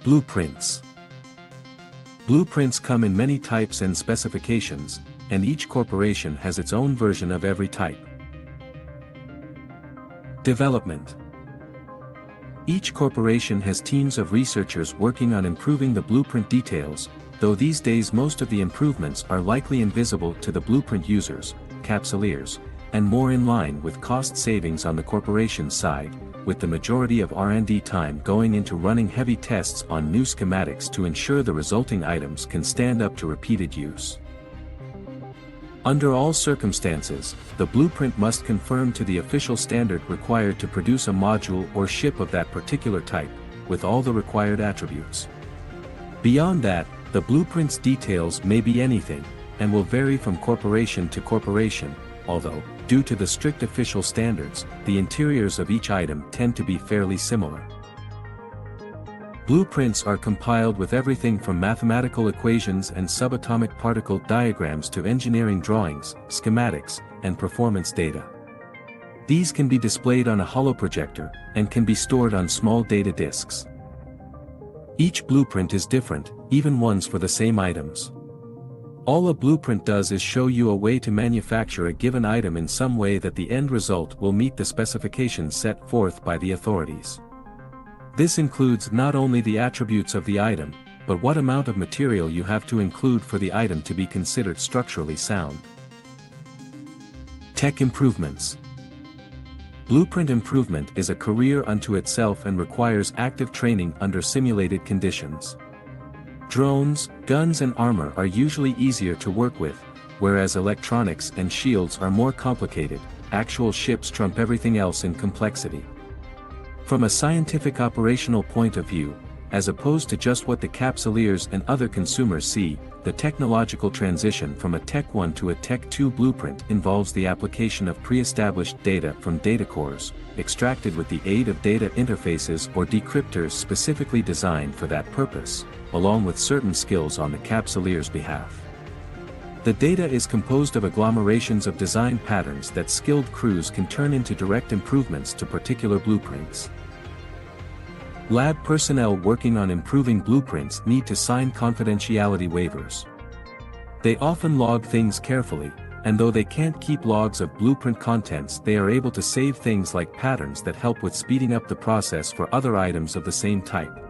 Blueprints. Blueprints come in many types and specifications, and each corporation has its own version of every type. Development. Each corporation has teams of researchers working on improving the blueprint details, though these days most of the improvements are likely invisible to the blueprint users, capsuleers, and more in line with cost savings on the corporation's side, with the majority of R&D time going into running heavy tests on new schematics to ensure the resulting items can stand up to repeated use. Under all circumstances, the blueprint must conform to the official standard required to produce a module or ship of that particular type, with all the required attributes. Beyond that, the blueprint's details may be anything, and will vary from corporation to corporation, although, due to the strict official standards, the interiors of each item tend to be fairly similar. Blueprints are compiled with everything from mathematical equations and subatomic particle diagrams to engineering drawings, schematics, and performance data. These can be displayed on a holoprojector, and can be stored on small data disks. Each blueprint is different, even ones for the same items. All a blueprint does is show you a way to manufacture a given item in some way that the end result will meet the specifications set forth by the authorities. This includes not only the attributes of the item, but what amount of material you have to include for the item to be considered structurally sound. Tech improvements. Blueprint improvement is a career unto itself and requires active training under simulated conditions. Drones, guns and armor are usually easier to work with, whereas electronics and shields are more complicated. Actual ships trump everything else in complexity. From a scientific operational point of view, as opposed to just what the capsuleers and other consumers see, the technological transition from a Tech 1 to a Tech 2 blueprint involves the application of pre-established data from data cores, extracted with the aid of data interfaces or decryptors specifically designed for that purpose, along with certain skills on the capsuleer's behalf. The data is composed of agglomerations of design patterns that skilled crews can turn into direct improvements to particular blueprints. Lab personnel working on improving blueprints need to sign confidentiality waivers. They often log things carefully, and though they can't keep logs of blueprint contents, they are able to save things like patterns that help with speeding up the process for other items of the same type.